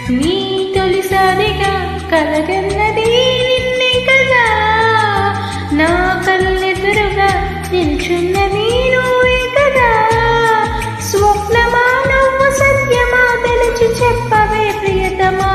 నీ తొలిసారిగా కలగన్నది నిన్నే కదా, నా కళ్ళెదురుగా నిల్చున్నది నువ్వే కదా. స్వప్నమా నువ్వు సత్యమా తెలిచి చెప్పవే ప్రియతమా.